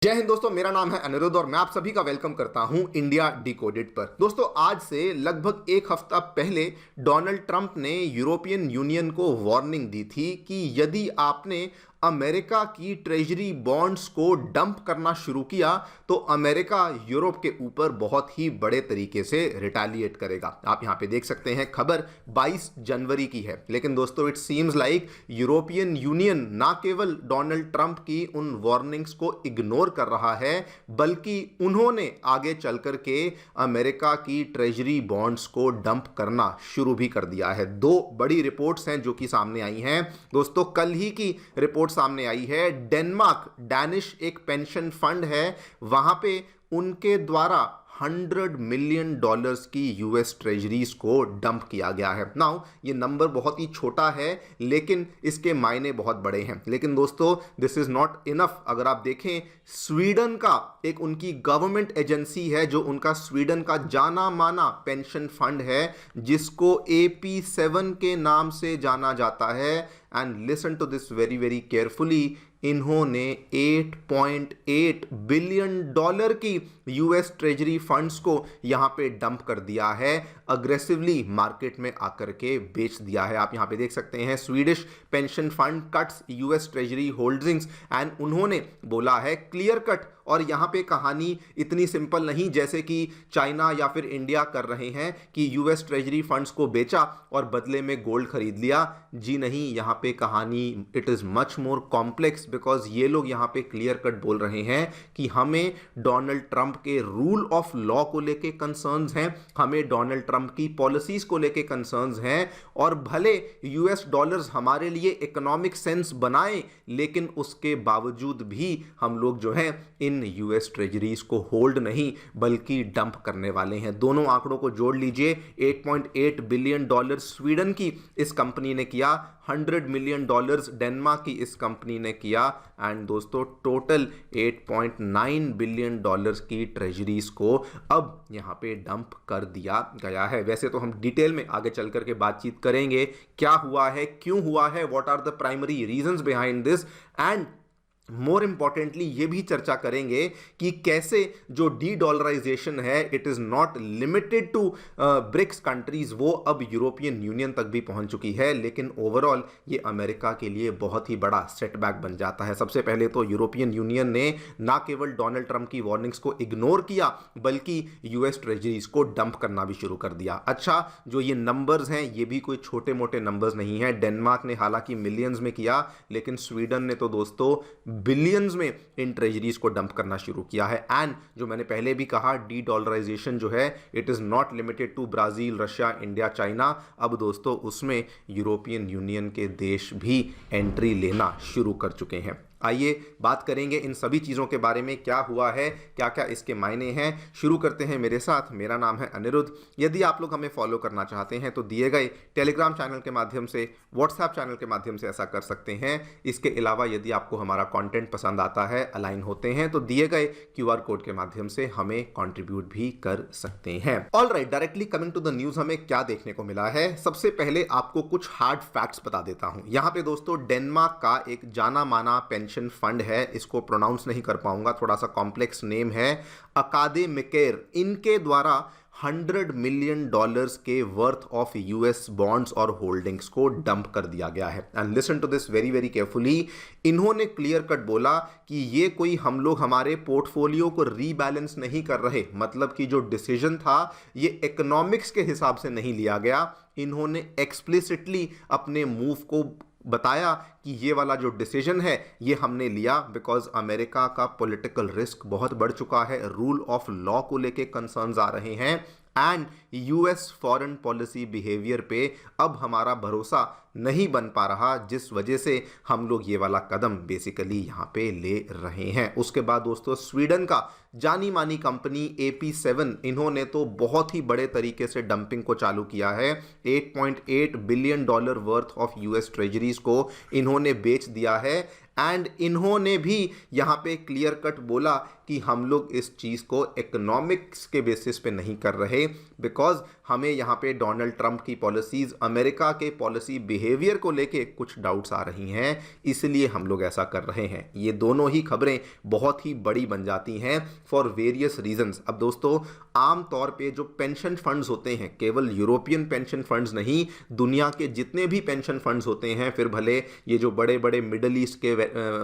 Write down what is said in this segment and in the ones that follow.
जय हिंद दोस्तों, मेरा नाम है अनिरुद्ध और मैं आप सभी का वेलकम करता हूं इंडिया डिकोडेड पर। दोस्तों, आज से लगभग एक हफ्ता पहले डोनाल्ड ट्रंप ने यूरोपियन यूनियन को वार्निंग दी थी कि यदि आपने अमेरिका की ट्रेजरी बॉन्ड्स को डंप करना शुरू किया तो अमेरिका यूरोप के ऊपर बहुत ही बड़े तरीके से रिटेलिएट करेगा। आप यहां पे देख सकते हैं, खबर 22 जनवरी की है, लेकिन दोस्तों it seems like European union ना केवल डोनाल्ड ट्रंप की उन वार्निंग्स को इग्नोर कर रहा है, बल्कि उन्होंने आगे चल कर के अमेरिका की ट्रेजरी बॉन्ड्स को डंप करना शुरू भी कर दिया है। दो बड़ी रिपोर्ट्स हैं जो कि सामने आई हैं। दोस्तों, कल ही की रिपोर्ट सामने आई है, डेनमार्क डैनिश एक पेंशन फंड है, वहां पे उनके द्वारा $100 मिलियन की यूएस ट्रेजरीज को डंप किया गया है। नाउ ये नंबर बहुत ही छोटा है, लेकिन इसके मायने बहुत बड़े हैं। लेकिन दोस्तों, दिस इज नॉट इनफ। अगर आप देखें, स्वीडन का एक उनकी गवर्नमेंट एजेंसी है, जो उनका स्वीडन का जाना माना पेंशन फंड है, जिसको AP7 के नाम से जाना जाता है। And listen to this very very carefully, इन्होंने $8.8 बिलियन की यूएस ट्रेजरी फंड्स को यहां पे डंप कर दिया है, अग्रेसिवली मार्केट में आकर के बेच दिया है। आप यहां पे देख सकते हैं, Swedish pension fund cuts US treasury holdings, and उन्होंने बोला है क्लियर कट। और यहां पे कहानी इतनी सिंपल नहीं जैसे कि चाइना या फिर इंडिया कर रहे हैं कि यूएस ट्रेजरी फंड्स को बेचा और बदले में गोल्ड खरीद लिया। जी नहीं, यहां पे कहानी it is much more complex, because ये लोग यहां पे क्लियर कट बोल रहे हैं कि हमें डोनाल्ड ट्रंप के रूल ऑफ लॉ को लेके कंसर्न्स हैं, हमें डोनाल्ड ट्रंप की पॉलिसीज को लेके कंसर्न्स हैं, और भले यूएस डॉलर्स हमारे लिए इकोनॉमिक सेंस बनाए, लेकिन उसके बावजूद भी हम लोग जो हैं इन यूएस ट्रेजरीज को होल्ड नहीं बल्कि डंप करने वाले हैं। दोनों आंकड़ों को जोड़ लीजिए, $8.8 बिलियन स्वीडन की इस कंपनी ने किया, $100 मिलियन डेनमार्क की इस कंपनी ने किया, एंड दोस्तों टोटल $8.9 बिलियन की ट्रेजरीज को अब यहां पे डंप कर दिया गया है। वैसे तो हम डिटेल में आगे चल करके बातचीत करेंगे, क्या हुआ है, क्यों हुआ है, what are the primary reasons behind this, and more importantly ये भी चर्चा करेंगे कि कैसे जो डी डॉलराइजेशन है it is not limited to BRICS countries, वो अब यूरोपियन यूनियन तक भी पहुंच चुकी है, लेकिन ओवरऑल ये अमेरिका के लिए बहुत ही बड़ा सेटबैक बन जाता है। सबसे पहले तो यूरोपियन यूनियन ने ना केवल डोनाल्ड ट्रंप की वार्निंग्स को इग्नोर किया, बल्कि यूएस ट्रेजरीज को डंप करना भी शुरू कर दिया। अच्छा, जो ये नंबर्स हैं ये भी कोई छोटे मोटे नंबर्स नहीं है। डेनमार्क ने हालांकि मिलियंस में किया, लेकिन स्वीडन ने तो दोस्तों बिलियंस में इन ट्रेजरीज को डंप करना शुरू किया है। एंड जो मैंने पहले भी कहा, डी डॉलराइजेशन जो है it is not limited to Brazil, Russia, India, China. अब दोस्तों उसमें यूरोपियन यूनियन के देश भी एंट्री लेना शुरू कर चुके हैं। आइए बात करेंगे इन सभी चीज़ों के बारे में, क्या हुआ है, क्या क्या इसके मायने हैं। शुरू करते हैं मेरे साथ। मेरा नाम है अनिरुद्ध। यदि आप लोग हमें फॉलो करना चाहते हैं तो दिए गए टेलीग्राम चैनल के माध्यम से, व्हाट्सएप चैनल के माध्यम से ऐसा कर सकते हैं। इसके अलावा यदि आपको हमारा कंटेंट पसंद आता है, अलाइन होते हैं, तो दिए गए QR कोड के माध्यम से हमें कंट्रीब्यूट भी कर सकते हैं। Alright, directly coming to the news, हमें क्या देखने को मिला है। सबसे पहले आपको कुछ हार्ड फैक्ट्स बता देता हूं। यहाँ पे दोस्तों डेनमार्क का एक जाना माना पेंशन फंड है, इसको प्रोनाउंस नहीं कर पाऊंगा, थोड़ा सा कॉम्प्लेक्स नेम है, अकादेमिकेर, इनके द्वारा $100 मिलियन के वर्थ ऑफ यूएस बॉन्ड्स और होल्डिंग्स को डंप कर दिया गया है। And listen to this very very carefully, इन्होंने क्लियर कट बोला कि ये कोई हम लोग हमारे पोर्टफोलियो को रीबैलेंस नहीं कर रहे, मतलब कि जो डिसीजन था ये इकोनॉमिक्स के हिसाब से नहीं लिया गया। इन्होंने एक्सप्लिसिटली अपने मूव को बताया कि ये वाला जो डिसीजन है ये हमने लिया बिकॉज अमेरिका का पॉलिटिकल रिस्क बहुत बढ़ चुका है, रूल ऑफ लॉ को लेके कंसर्न्स आ रहे हैं, and US foreign policy behaviour पे अब हमारा भरोसा नहीं बन पा रहा, जिस वजह से हम लोग ये वाला कदम बेसिकली यहाँ पे ले रहे हैं। उसके बाद दोस्तों स्वीडन का जानी मानी कंपनी AP7, इन्होंने तो बहुत ही बड़े तरीके से डंपिंग को चालू किया है। $8.8 billion worth of US treasuries को इन्होंने बेच दिया है, एंड इन्होंने भी यहाँ पे क्लियर कट बोला कि हम लोग इस चीज़ को इकोनॉमिक्स के बेसिस पे नहीं कर रहे, बिकॉज हमें यहाँ पे डोनाल्ड ट्रंप की पॉलिसीज़, अमेरिका के पॉलिसी बिहेवियर को लेके कुछ डाउट्स आ रही हैं, इसलिए हम लोग ऐसा कर रहे हैं। ये दोनों ही खबरें बहुत ही बड़ी बन जाती हैं फॉर वेरियस रीजंस। अब दोस्तों, आम तौर पे जो पेंशन फंड्स होते हैं, केवल यूरोपियन पेंशन फंड्स नहीं, दुनिया के जितने भी पेंशन फंड्स होते हैं, फिर भले ये जो बड़े बड़े मिडल ईस्ट के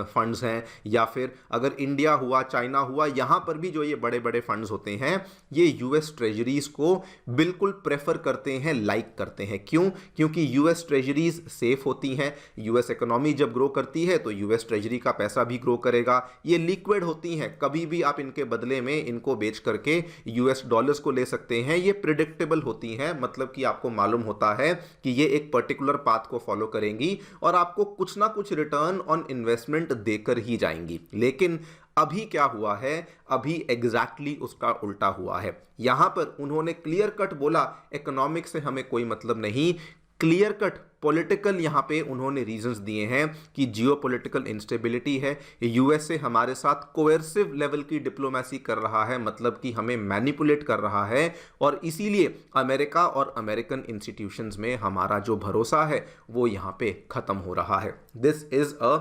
फंड्स हैं, या फिर अगर इंडिया हुआ, चाइना हुआ, यहाँ पर भी जो ये बड़े बड़े फंड्स होते हैं, ये यूएस ट्रेजरीज को बिल्कुल प्रेफर करते हैं, लाइक करते हैं। क्यों? क्योंकि यूएस ट्रेजरीज सेफ होती हैं। यूएस इकोनॉमी जब ग्रो करती है तो यूएस ट्रेजरी का पैसा भी ग्रो करेगा। ये लिक्विड होती हैं, कभी भी आप इनके बदले में इनको बेच करके यूएस डॉलर्स को ले सकते हैं। ये प्रिडिक्टेबल होती हैं, मतलब कि आपको मालूम होता है कि ये एक पर्टिकुलर पाथ को फॉलो करेंगी और आपको कुछ ना कुछ रिटर्न ऑन इन्वेस्टमेंट देकर ही जाएंगी। लेकिन अभी क्या हुआ है? अभी एग्जैक्टली उसका उल्टा हुआ है। यहां पर उन्होंने क्लियर कट बोला इकोनॉमिक्स से हमें कोई मतलब नहीं, क्लियर कट पॉलिटिकल यहां पे उन्होंने रीजंस दिए हैं कि जियोपॉलिटिकल इंस्टेबिलिटी है, यूएसए हमारे साथ कोएर्सिव लेवल की डिप्लोमेसी कर रहा है, मतलब कि हमें मैनिपुलेट कर रहा है, और इसीलिए अमेरिका और अमेरिकन इंस्टीट्यूशंस में हमारा जो भरोसा है वो यहां पे खत्म हो रहा है। This is a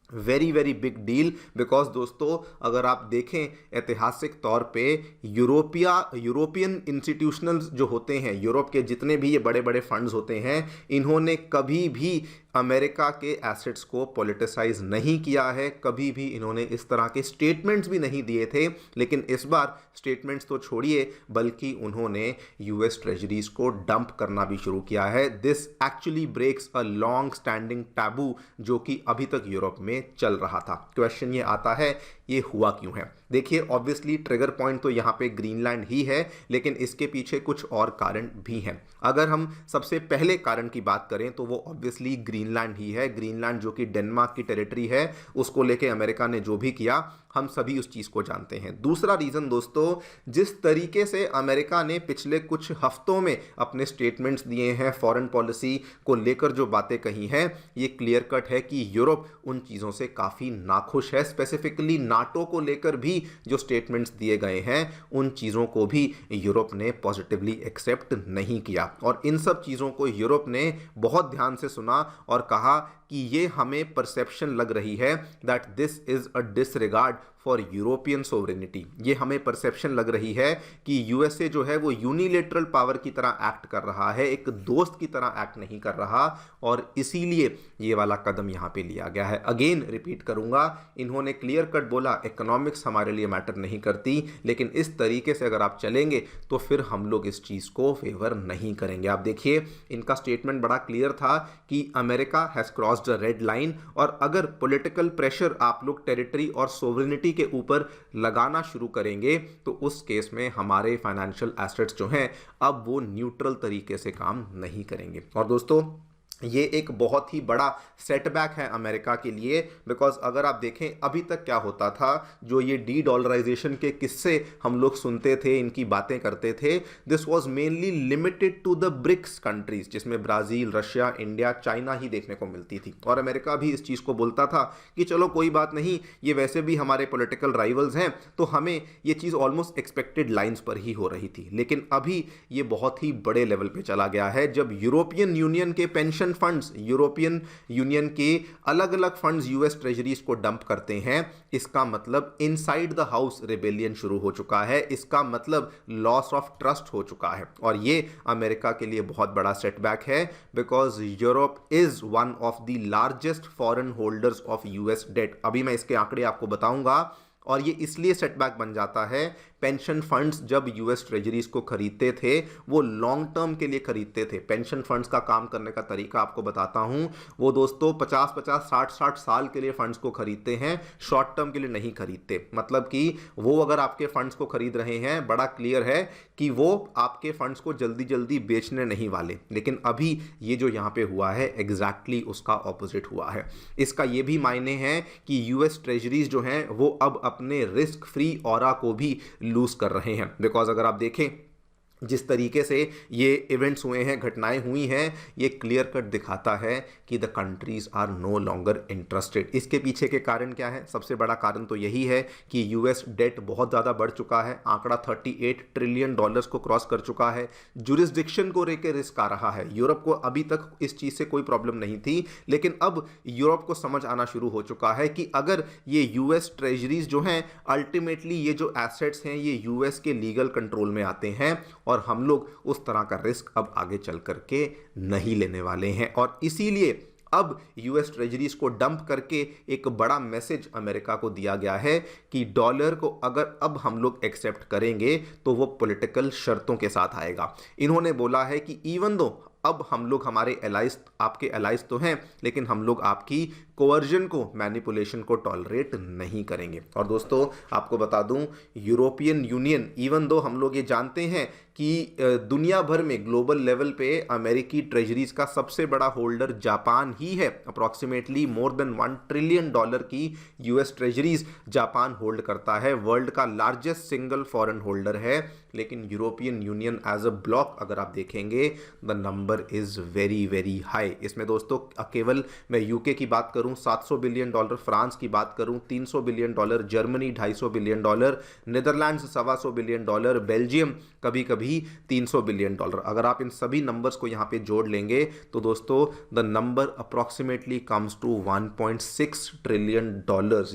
very very big deal, because दोस्तों अगर आप देखें ऐतिहासिक तौर पे यूरोपियन इंस्टीट्यूशनल्स जो होते हैं, यूरोप के जितने भी ये बड़े बड़े फंड्स होते हैं, इन्होंने कभी भी अमेरिका के एसेट्स को पॉलिटिसाइज नहीं किया है, कभी भी इन्होंने इस तरह के स्टेटमेंट्स भी नहीं दिए थे। लेकिन इस बार स्टेटमेंट्स तो छोड़िए, बल्कि उन्होंने यूएस ट्रेजरीज को डंप करना भी शुरू किया है। This actually breaks a long standing taboo जो कि अभी तक यूरोप में चल रहा था। क्वेश्चन ये आता है, ये हुआ क्यों है? देखिए, ऑब्वियसली ट्रिगर पॉइंट तो यहाँ पे ग्रीनलैंड ही है, लेकिन इसके पीछे कुछ और कारण भी हैं। अगर हम सबसे पहले कारण की बात करें तो वो ऑब्वियसली ग्रीनलैंड ही है। ग्रीनलैंड जो कि डेनमार्क की टेरिटरी है, उसको लेके अमेरिका ने जो भी किया, हम सभी उस चीज़ को जानते हैं। दूसरा रीज़न दोस्तों, जिस तरीके से अमेरिका ने पिछले कुछ हफ्तों में अपने स्टेटमेंट्स दिए हैं, फॉरेन पॉलिसी को लेकर जो बातें कही हैं, ये क्लियर कट है कि यूरोप उन चीज़ों से काफ़ी नाखुश है। स्पेसिफिकली नाटो को लेकर भी जो स्टेटमेंट्स दिए गए हैं, उन चीज़ों को भी यूरोप ने पॉजिटिवली एक्सेप्ट नहीं किया, और इन सब चीज़ों को यूरोप ने बहुत ध्यान से सुना और कहा कि ये हमें परसेप्शन लग रही है that this is a disregard for European sovereignty. ये हमें परसेप्शन लग रही है कि यूएसए जो है वो यूनिलेटरल पावर की तरह एक्ट कर रहा है, एक दोस्त की तरह एक्ट नहीं कर रहा, और इसीलिए ये वाला कदम यहाँ पे लिया गया है। अगेन रिपीट करूंगा, इन्होंने क्लियर कट बोला इकोनॉमिक्स हमारे लिए मैटर नहीं करती, लेकिन इस तरीके से अगर आप चलेंगे तो फिर हम लोग इस चीज़ को फेवर नहीं करेंगे। आप देखिए, इनका स्टेटमेंट बड़ा क्लियर था कि America has crossed the red line, और अगर पॉलिटिकल प्रेशर आप लोग टेरिटरी और सोवरेनिटी के ऊपर लगाना शुरू करेंगे तो उस केस में हमारे फाइनेंशियल एसेट्स जो हैं अब वो न्यूट्रल तरीके से काम नहीं करेंगे। और दोस्तों, ये एक बहुत ही बड़ा सेटबैक है अमेरिका के लिए, बिकॉज अगर आप देखें अभी तक क्या होता था, जो ये डी डॉलराइजेशन के किस्से हम लोग सुनते थे, इनकी बातें करते थे, this was mainly limited to the BRICS countries, जिसमें ब्राज़ील, रशिया, इंडिया, चाइना ही देखने को मिलती थी। और अमेरिका भी इस चीज़ को बोलता था कि चलो कोई बात नहीं, ये वैसे भी हमारे पॉलिटिकल राइवल्स हैं, तो हमें ये चीज़ ऑलमोस्ट एक्सपेक्टेड लाइन्स पर ही हो रही थी। लेकिन अभी ये बहुत ही बड़े लेवल पर चला गया है, जब यूरोपियन यूनियन के पेंशन फंड्स, यूरोपियन यूनियन के अलग अलग फंड्स यूएस ट्रेजरीज को डंप करते हैं। इसका मतलब इनसाइड द हाउस रिबेलियन शुरू हो चुका है, इसका मतलब लॉस ऑफ ट्रस्ट हो चुका है, और ये अमेरिका के लिए बहुत बड़ा सेटबैक है, because Europe is one of the largest foreign holders of US debt. अभी मैं इसके आंकड़े आपको बताऊंगा, और ये इसलिए सेटबैक बन जाता है, पेंशन फंड्स जब यूएस ट्रेजरीज को खरीदते थे वो लॉन्ग टर्म के लिए खरीदते थे। पेंशन फंड्स का काम करने का तरीका आपको बताता हूं, वो दोस्तों 50-50, 60-60 साल के लिए फंड्स को खरीदते हैं, शॉर्ट टर्म के लिए नहीं खरीदते। मतलब कि वो अगर आपके फंड्स को खरीद रहे हैं, बड़ा क्लियर है कि वो आपके फंड्स को जल्दी जल्दी बेचने नहीं वाले। लेकिन अभी ये जो यहाँ पे हुआ है, एग्जैक्टली उसका ऑपोजिट हुआ है। इसका ये भी मायने हैं कि यूएस ट्रेजरीज जो हैं वो अब अपने रिस्क फ्री ऑरा को भी लूज कर रहे हैं, बिकॉज अगर आप देखें जिस तरीके से ये इवेंट्स हुए हैं, घटनाएं हुई हैं, ये क्लियर कट दिखाता है कि the countries are no longer interested. इसके पीछे के कारण क्या है? सबसे बड़ा कारण तो यही है कि यूएस डेट बहुत ज़्यादा बढ़ चुका है, आंकड़ा 38 ट्रिलियन डॉलर्स को क्रॉस कर चुका है, जुरिस्डिक्शन को लेकर रिस्क आ रहा है। यूरोप को अभी तक इस चीज़ से कोई प्रॉब्लम नहीं थी, लेकिन अब यूरोप को समझ आना शुरू हो चुका है कि अगर ये यूएस ट्रेजरीज जो हैं, अल्टीमेटली ये जो एसेट्स हैं ये यूएस के लीगल कंट्रोल में आते हैं और हम लोग उस तरह का रिस्क अब आगे चल करके नहीं लेने वाले हैं। और इसीलिए अब यूएस ट्रेजरीज को डंप करके एक बड़ा मैसेज अमेरिका को दिया गया है कि डॉलर को अगर अब हम लोग एक्सेप्ट करेंगे तो वो पॉलिटिकल शर्तों के साथ आएगा। इन्होंने बोला है कि इवन दो अब हम लोग हमारे एलाइज, आपके एलाइज तो हैं, लेकिन हम लोग आपकी कोवर्जन को, मैनिपुलेशन को टॉलरेट नहीं करेंगे। और दोस्तों आपको बता दूं, यूरोपियन यूनियन, इवन दो हम लोग ये जानते हैं कि दुनिया भर में ग्लोबल लेवल पे अमेरिकी ट्रेजरीज का सबसे बड़ा होल्डर जापान ही है। अप्रॉक्सीमेटली मोर देन $1 ट्रिलियन की यूएस ट्रेजरीज जापान होल्ड करता है, वर्ल्ड का लार्जेस्ट सिंगल फॉरेन होल्डर है। लेकिन European union as a bloc अगर आप देखेंगे, the number is very very high. इसमें दोस्तों केवल मैं यूके की बात करूं $700 बिलियन, फ्रांस की बात करूं $300 billion, Germany $250 billion, Netherlands $125 billion, Belgium कभी कभी $300 बिलियन। अगर आप इन सभी नंबर्स को यहां पे जोड़ लेंगे तो दोस्तों the number approximately comes to $1.6 trillion,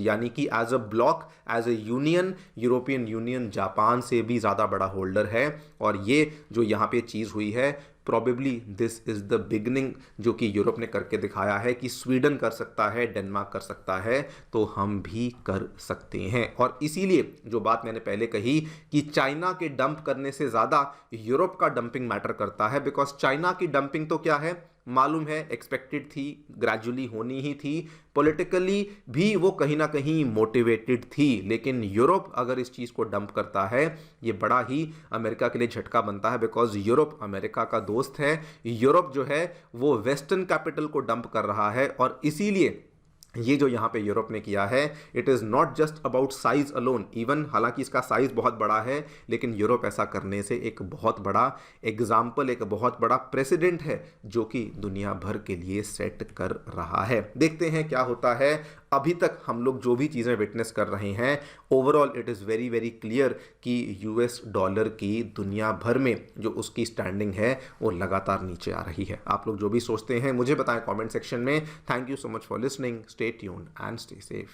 यानी कि as a bloc, as a union, European union Japan से भी ज़्यादा बड़ा होल्डर है। और ये जो यहाँ पे चीज़ हुई है, probably this is the beginning, जो कि यूरोप ने करके दिखाया है कि स्वीडन कर सकता है, डेनमार्क कर सकता है, तो हम भी कर सकते हैं। और इसीलिए जो बात मैंने पहले कही कि चाइना के डंप करने से ज़्यादा यूरोप का डंपिंग मैटर करता है, बिकॉज चाइना की डंपिंग तो क्या है, मालूम है, एक्सपेक्टेड थी, ग्रेजुअली होनी ही थी, पॉलिटिकली भी वो कहीं ना कहीं मोटिवेटेड थी। लेकिन यूरोप अगर इस चीज़ को डंप करता है, ये बड़ा ही अमेरिका के लिए झटका बनता है, बिकॉज यूरोप अमेरिका का दोस्त है। यूरोप जो है वो वेस्टर्न कैपिटल को डंप कर रहा है। और इसीलिए ये जो यहाँ पे यूरोप ने किया है, it is not just about size alone, even हालांकि इसका साइज बहुत बड़ा है, लेकिन यूरोप ऐसा करने से एक बहुत बड़ा एग्जाम्पल, एक बहुत बड़ा प्रेसिडेंट है जो कि दुनिया भर के लिए सेट कर रहा है। देखते हैं क्या होता है। अभी तक हम लोग जो भी चीज़ें विटनेस कर रहे हैं, overall it is very very clear कि यूएस डॉलर की दुनिया भर में जो उसकी स्टैंडिंग है वो लगातार नीचे आ रही है। आप लोग जो भी सोचते हैं मुझे बताएं कमेंट सेक्शन में। Thank you so much for listening. Stay tuned and stay safe.